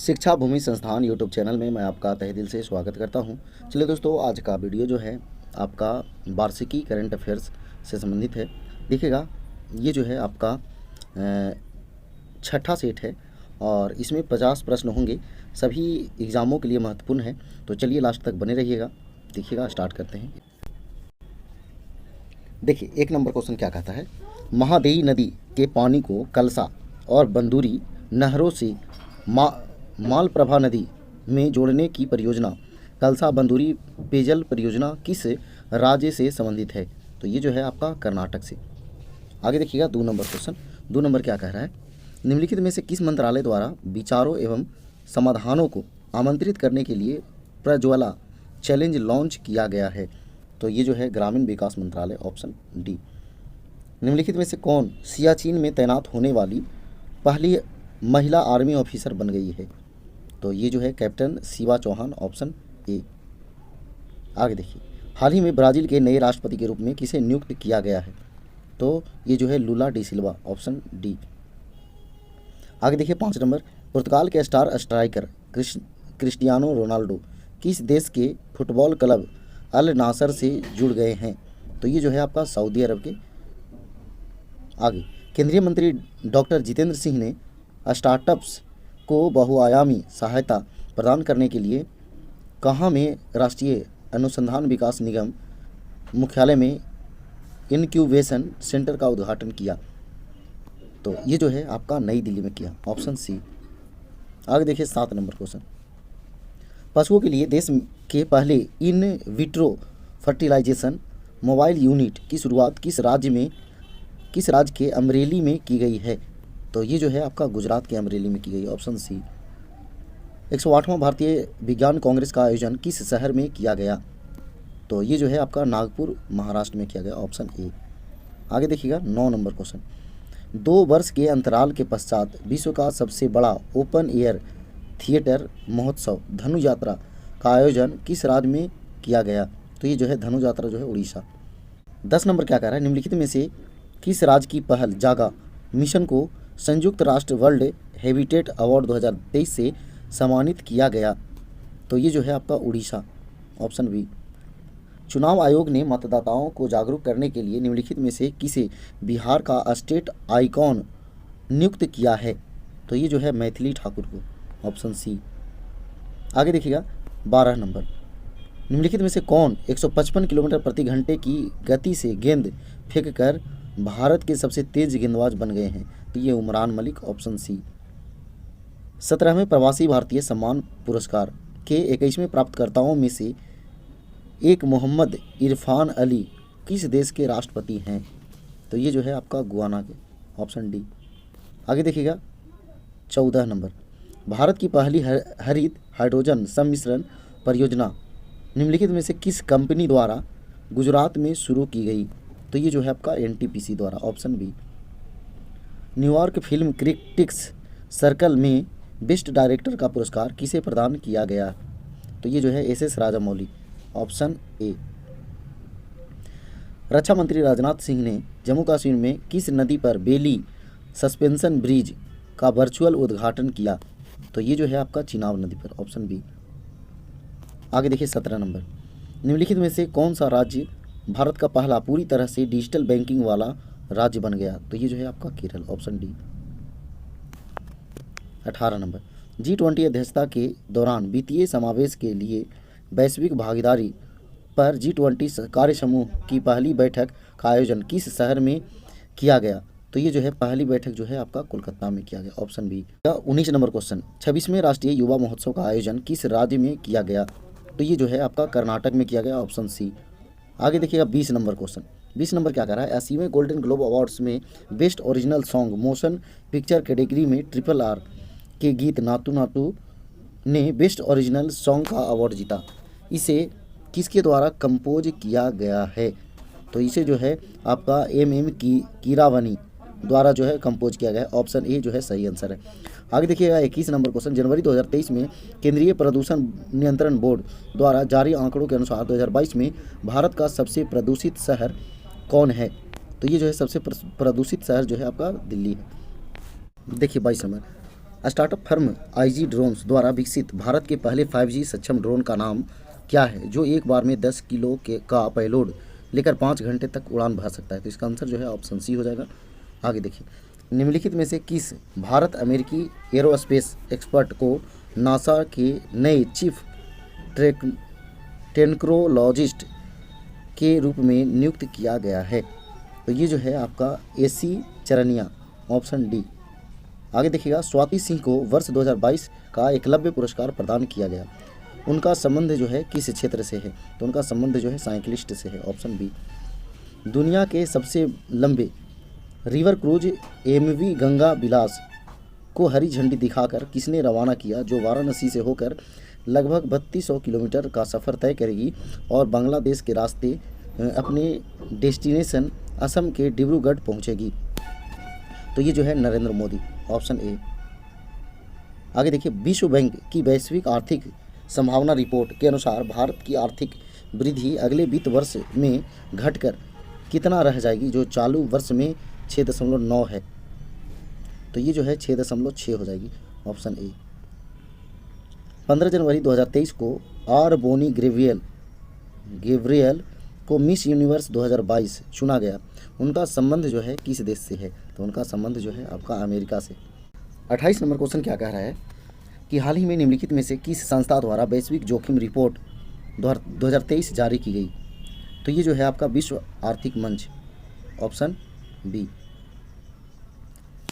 शिक्षा भूमि संस्थान YouTube channel में मैं आपका तहे दिल से स्वागत करता हूं। चलिए दोस्तों, आज का वीडियो जो है आपका वार्षिकी करंट अफेयर्स से संबंधित है। देखिएगा, ये जो है आपका छठा सेट है और इसमें 50 प्रश्न होंगे। सभी एग्ज़ामों के लिए महत्वपूर्ण है, तो चलिए लास्ट तक बने रहिएगा। देखिएगा, स्टार्ट करते हैं। देखिए, 1 नंबर क्वेश्चन क्या कहता है। महादेई नदी के पानी को कलसा और बंदूरी नहरों से मालप्रभा नदी में जोड़ने की परियोजना कलसा बंदूरी पेयजल परियोजना किस राज्य से संबंधित है? तो ये जो है आपका कर्नाटक से। आगे देखिएगा 2 नंबर क्वेश्चन। 2 नंबर क्या कह रहा है। निम्नलिखित में से किस मंत्रालय द्वारा विचारों एवं समाधानों को आमंत्रित करने के लिए प्रज्वला चैलेंज लॉन्च किया गया है? तो ये जो है ग्रामीण विकास मंत्रालय, ऑप्शन डी। निम्नलिखित में से कौन सियाचिन में तैनात होने वाली पहली महिला आर्मी ऑफिसर बन गई है? तो ये जो है captain Shiva Chauhan, option A. आगे देखिए, हाल ही में ब्राज़ील के नए राष्ट्रपति के रूप में किसे नियुक्त किया गया है? तो ये जो है लूला डी सिल्वा, ऑप्शन डी। आगे देखिए 5 नंबर, पुर्तगाल के स्टार स्ट्राइकर क्रिस्टियानो रोनाल्डो किस देश के फुटबॉल क्लब अल नासर से जुड़ गए हैं? तो ये जो है आपका सऊदी अरब के। आगे, केंद्रीय मंत्री डॉक्टर जितेंद्र सिंह ने स्टार्टअप्स को बहुआयामी सहायता प्रदान करने के लिए कहाँ में राष्ट्रीय अनुसंधान विकास निगम मुख्यालय में इनक्यूबेशन सेंटर का उद्घाटन किया? तो ये जो है आपका नई दिल्ली में किया, ऑप्शन सी। आगे देखिए 7 नंबर क्वेश्चन। पशुओं के लिए देश के पहले in vitro fertilization mobile unit की शुरुआत किस राज्य के अमरेली में की गई है? तो ये जो है आपका गुजरात के अमरेली में की गई, ऑप्शन सी। 108वां भारतीय विज्ञान कांग्रेस का आयोजन किस शहर में किया गया? तो ये जो है आपका नागपुर, महाराष्ट्र में किया गया, ऑप्शन ए। आगे देखिएगा 9 नंबर क्वेश्चन। 2 वर्ष के अंतराल के पश्चात विश्व का सबसे बड़ा ओपन एयर थिएटर महोत्सव धनु यात्रा का आयोजन किस राज्य में किया गया? तो ये जो है धनु यात्रा जो है उड़ीसा। 10 नंबर क्या कह रहा है। निम्नलिखित में से किस राज्य की पहल जागा मिशन को संयुक्त राष्ट्र वर्ल्ड हैबिटेट अवार्ड 2023 से सम्मानित किया गया? तो ये जो है आपका उड़ीसा, ऑप्शन बी। चुनाव आयोग ने मतदाताओं को जागरूक करने के लिए निम्नलिखित में से किसे बिहार का स्टेट आइकॉन नियुक्त किया है? तो ये जो है मैथिली ठाकुर को, ऑप्शन सी। आगे देखिएगा 12 नंबर। निम्नलिखित में से कौन 155 किलोमीटर प्रति घंटे की गति से गेंद फेंककर भारत के सबसे तेज गेंदबाज बन गए हैं? तो ये उमरान मलिक, ऑप्शन सी। 17वें प्रवासी भारतीय सम्मान पुरस्कार के 21वें प्राप्तकर्ताओं में से एक मोहम्मद इरफान अली किस देश के राष्ट्रपति हैं? तो ये जो है आपका गुयाना के, ऑप्शन डी। आगे देखिएगा 14 नंबर। भारत की पहली हरित हाइड्रोजन सम्मिश्रण परियोजना निम्नलिखित में से किस कंपनी द्वारा गुजरात में शुरू की गई? तो ये जो है आपका एनटीपीसी द्वारा, option B. New York film critics circle में बेस्ट डायरेक्टर का पुरस्कार किसे प्रदान किया गया? तो ये जो है एस राजामौली, ऑप्शन ए। रक्षा मंत्री राजनाथ सिंह ने जम्मू कश्मीर में किस नदी पर बेली सस्पेंशन ब्रिज का वर्चुअल उद्घाटन किया? तो ये जो है आपका चिनाब नदी पर, ऑप्शन बी। आगे देखिए 17 नंबर। निम्नलिखित में से कौन सा राज्य भारत का पहला पूरी तरह से डिजिटल बैंकिंग वाला राज्य बन गया? तो ये जो है आपका Kerala, option D. 18 number. G20 अध्यक्षता के दौरान वित्तीय समावेश के लिए वैश्विक भागीदारी पर G20 कार्य समूह की पहली बैठक का आयोजन किस शहर में किया गया? तो ये जो है पहली बैठक जो है आपका कोलकाता में किया गया, ऑप्शन बी। 19 number question. 26वें राष्ट्रीय युवा महोत्सव का आयोजन किस राज्य में किया गया? तो ये जो है आपका कर्नाटक में किया गया, ऑप्शन सी। आगे देखिएगा 20 नंबर क्वेश्चन। 20 नंबर क्या कह रहा है। 80वें गोल्डन ग्लोब अवार्ड्स में best original song motion picture category में RRR के गीत नातू नातू ने बेस्ट ओरिजिनल सॉन्ग का अवार्ड जीता। इसे किसके द्वारा कंपोज किया गया है? तो इसे जो है आपका MM कीरावनी द्वारा जो है कंपोज किया गया है, ऑप्शन ए जो है सही आंसर है। आगे देखिएगा 21 नंबर क्वेश्चन। जनवरी 2023 में केंद्रीय प्रदूषण नियंत्रण बोर्ड द्वारा जारी आंकड़ों के अनुसार 2022 में भारत का सबसे प्रदूषित शहर कौन है? तो ये जो है सबसे प्रदूषित शहर जो है आपका दिल्ली है। देखिए 22 number. Startup firm IG drones द्वारा विकसित भारत के पहले 5G सक्षम ड्रोन का नाम क्या है, जो एक बार में 10 किलो के का पेलोड लेकर 5 घंटे तक उड़ान भर सकता है? तो इसका आंसर जो है ऑप्शन सी हो जाएगा। आगे देखिए, निम्नलिखित में से किस भारत अमेरिकी एरोस्पेस एक्सपर्ट को नासा के नए चीफ टेक्नोलॉजिस्ट के रूप में नियुक्त किया गया है? तो ये जो है आपका एसी चरनिया, ऑप्शन डी। आगे देखिएगा, स्वाति सिंह को वर्ष 2022 का एकलव्य पुरस्कार प्रदान किया गया। उनका संबंध जो है किस क्षेत्र से है? तो उनका संबंध जो है साइकिलिस्ट से है, ऑप्शन बी। दुनिया के सबसे लंबे रिवर क्रूज एमवी गंगा विलास को हरी झंडी दिखाकर किसने रवाना किया, जो वाराणसी से होकर लगभग 3200 किलोमीटर का सफ़र तय करेगी और बांग्लादेश के रास्ते अपने डेस्टिनेशन असम के डिब्रूगढ़ पहुंचेगी? तो ये जो है नरेंद्र मोदी, ऑप्शन ए। आगे देखिए, विश्व बैंक की वैश्विक आर्थिक संभावना रिपोर्ट के अनुसार भारत की आर्थिक वृद्धि अगले वित्त वर्ष में घटकर कितना रह जाएगी, जो चालू वर्ष में 6.9 है? तो ये जो है 6.6 हो जाएगी, ऑप्शन ए। 15 जनवरी 2023 को आर बोनी गेब्रियल को मिस यूनिवर्स 2022 चुना गया। उनका संबंध जो है किस देश से है? तो उनका संबंध जो है आपका अमेरिका से। 28 नंबर क्वेश्चन क्या कह रहा है कि हाल ही में निम्नलिखित में से किस संस्था द्वारा वैश्विक जोखिम रिपोर्ट 2023 जारी की गई? तो ये जो है आपका विश्व आर्थिक मंच, ऑप्शन बी।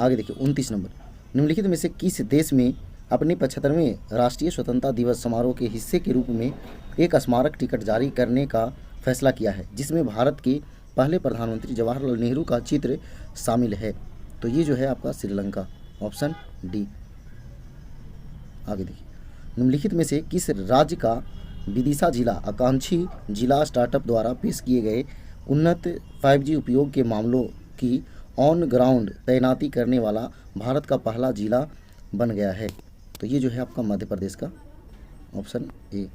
आगे देखिए, 29 नंबर, निम्नलिखित में से किस देश में अपने 75वें राष्ट्रीय स्वतंत्रता दिवस समारोह के हिस्से के रूप में एक स्मारक टिकट जारी करने का फैसला किया है, जिसमें भारत के पहले प्रधानमंत्री जवाहरलाल नेहरू का चित्र शामिल है? तो ये जो है आपका श्रीलंका, ऑप्शन डी। आगे देखिए, निम्नलिखित में से किस राज्य का विदिशा जिला आकांक्षी जिला स्टार्टअप द्वारा पेश किए गए उन्नत 5G उपयोग के मामलों की ऑन ग्राउंड तैनाती करने वाला भारत का पहला जिला बन गया है? तो ये जो है आपका मध्य प्रदेश का, ऑप्शन ए।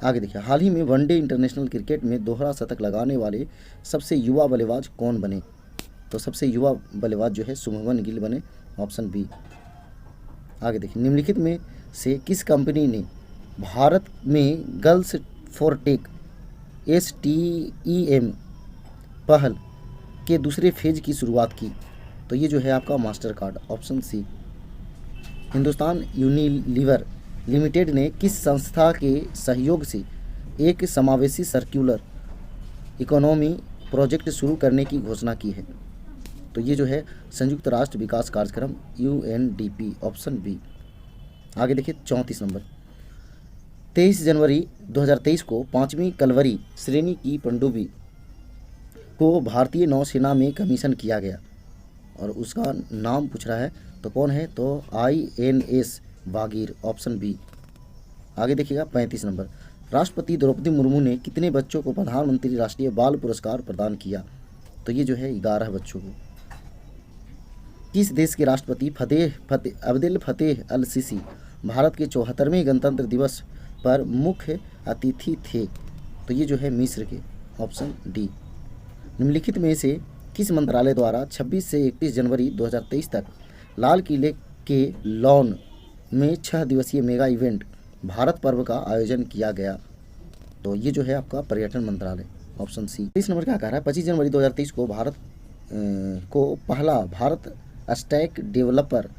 आगे देखिए, हाल ही में वनडे इंटरनेशनल क्रिकेट में दोहरा शतक लगाने वाले सबसे युवा बल्लेबाज कौन बने? तो सबसे युवा बल्लेबाज जो है शुभमन गिल बने, ऑप्शन बी। आगे देखिए, निम्नलिखित में से किस कंपनी ने भारत में गर्ल्स फॉर टेक STEM पहल के दूसरे फेज की शुरुआत की? तो ये जो है आपका Mastercard, option C. Hindustan Unilever limited ने किस संस्था के सहयोग से एक समावेशी सर्कुलर इकोनॉमी प्रोजेक्ट शुरू करने की घोषणा की है? तो ये जो है संयुक्त राष्ट्र विकास कार्यक्रम UNDP, ऑप्शन बी। आगे देखिए, 34 नंबर, 23 जनवरी 2023 को 5वीं कलवरी श्रेणी की पनडुब्बी को भारतीय नौसेना में कमीशन किया गया और उसका नाम पूछ रहा है, तो कौन है? तो INS बागीर, ऑप्शन बी। आगे देखिएगा, 35 नंबर, राष्ट्रपति द्रौपदी मुर्मू ने कितने बच्चों को प्रधानमंत्री राष्ट्रीय बाल पुरस्कार प्रदान किया? तो ये जो है 11 बच्चों को। किस देश के राष्ट्रपति अब्देल फतेह अल सीसी भारत के 74वें गणतंत्र दिवस पर मुख्य अतिथि थे? तो ये जो है मिस्र के, ऑप्शन डी। निम्नलिखित में से किस मंत्रालय द्वारा 26 से 31 जनवरी 2023 तक लाल किले के लॉन में 6 दिवसीय मेगा इवेंट भारत पर्व का आयोजन किया गया? तो ये जो है आपका पर्यटन मंत्रालय, ऑप्शन सी। 30 नंबर क्या कह रहा है, 25 जनवरी 2023 को पहला भारत स्टैक डेवलपर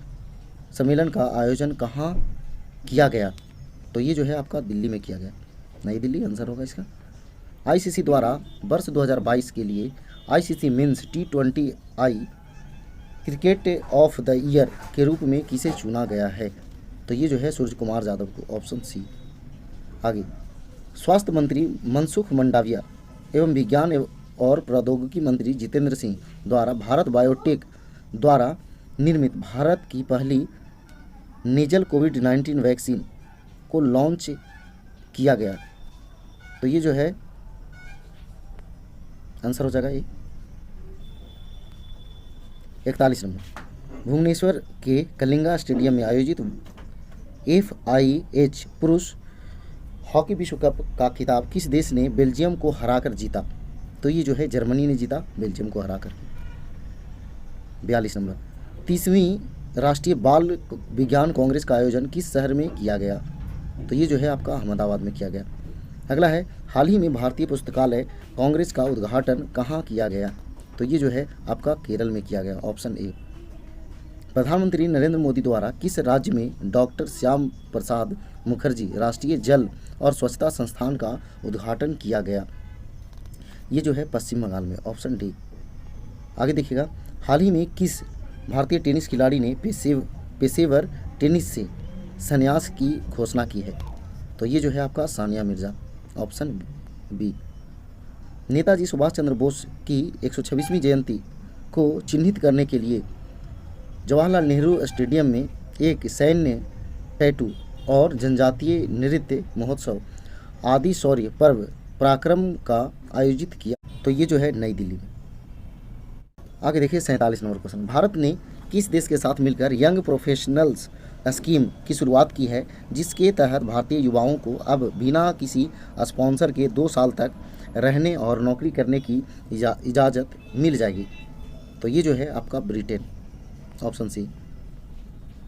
सम्मेलन का आयोजन कहाँ किया गया? तो ये जो है आपका दिल्ली में किया गया, नई दिल्ली आंसर होगा इसका। ICC द्वारा वर्ष 2022 के लिए ICC men's T20I cricket of the year के रूप में किसे चुना गया है? तो ये जो है सूर्य कुमार यादव को, ऑप्शन सी। आगे, स्वास्थ्य मंत्री मनसुख मंडाविया एवं विज्ञान और प्रौद्योगिकी मंत्री जितेंद्र सिंह द्वारा भारत बायोटेक द्वारा निर्मित भारत की पहली नेजल कोविड-19 वैक्सीन को लॉन्च किया गया? तो ये जो है आंसर हो जाएगा ये 41 नंबर। भुवनेश्वर के कलिंगा स्टेडियम में आयोजित FIH पुरुष हॉकी विश्व कप का खिताब किस देश ने बेल्जियम को हराकर जीता? तो ये जो है जर्मनी ने जीता बेल्जियम को हराकर। 42 नंबर, 30वीं राष्ट्रीय बाल विज्ञान कांग्रेस का आयोजन किस शहर में किया गया? तो ये जो है आपका अहमदाबाद में किया गया। अगला है, हाल ही में भारतीय पुस्तकालय कांग्रेस का उद्घाटन कहाँ किया गया? तो ये जो है आपका केरल में किया गया, ऑप्शन ए। प्रधानमंत्री नरेंद्र मोदी द्वारा किस राज्य में डॉक्टर श्याम प्रसाद मुखर्जी राष्ट्रीय जल और स्वच्छता संस्थान का उद्घाटन किया गया? ये जो है पश्चिम बंगाल में, ऑप्शन डी। आगे देखिएगा, हाल ही में किस भारतीय टेनिस खिलाड़ी ने पेशेवर टेनिस से संन्यास की घोषणा की है? तो ये जो है आपका सानिया मिर्जा, ऑप्शन बी। नेताजी सुभाष चंद्र बोस की 126वीं जयंती को चिन्हित करने के लिए जवाहरलाल नेहरू स्टेडियम में एक सैन्य टैटू और जनजातीय नृत्य महोत्सव आदि शौर्य पर्व पराक्रम का आयोजित किया। तो ये जो है नई दिल्ली में। आगे देखिए 47 नंबर क्वेश्चन, भारत ने किस देश के साथ मिलकर यंग प्रोफेशनल्स स्कीम की शुरुआत की है जिसके तहत भारतीय युवाओं को अब बिना किसी स्पॉन्सर के 2 साल तक रहने और नौकरी करने की इजाज़त मिल जाएगी? तो ये जो है आपका ब्रिटेन, ऑप्शन सी।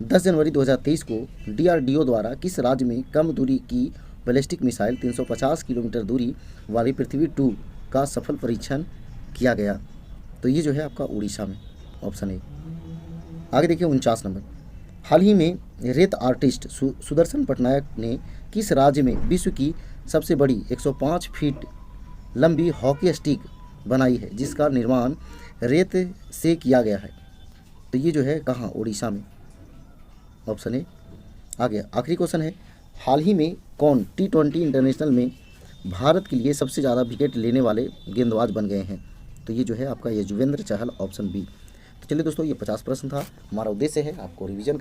10 जनवरी 2023 को DRDO द्वारा किस राज्य में कम दूरी की बैलिस्टिक मिसाइल 350 किलोमीटर दूरी वाली पृथ्वी 2 का सफल परीक्षण किया गया? तो ये जो है आपका उड़ीसा में, ऑप्शन ए। आगे देखिए 49 नंबर, हाल ही में रेत आर्टिस्ट सुदर्शन पटनायक ने किस राज्य में विश्व की सबसे बड़ी 105 फीट लंबी हॉकी स्टिक बनाई है जिसका निर्माण रेत से किया गया है? तो ये जो है कहाँ? उड़ीसा में, ऑप्शन ए। आगे आखिरी क्वेश्चन है, हाल ही में कौन T20 इंटरनेशनल में भारत के लिए सबसे ज़्यादा विकेट लेने वाले गेंदबाज बन गए हैं? तो ये जो है आपका युजवेंद्र चहल, ऑप्शन बी। तो चलिए दोस्तों, ये 50 प्रश्न था। हमारा उद्देश्य है आपको रिवीजन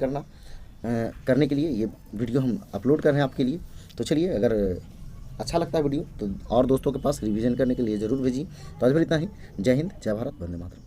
करने के लिए ये वीडियो हम अपलोड कर रहे हैं आपके लिए। तो चलिए, अगर अच्छा लगता है वीडियो तो और दोस्तों के पास रिवीजन करने के लिए ज़रूर भेजिए। तो आज फिर इतना ही। जय हिंद, जय भारत, वंदे मातरम।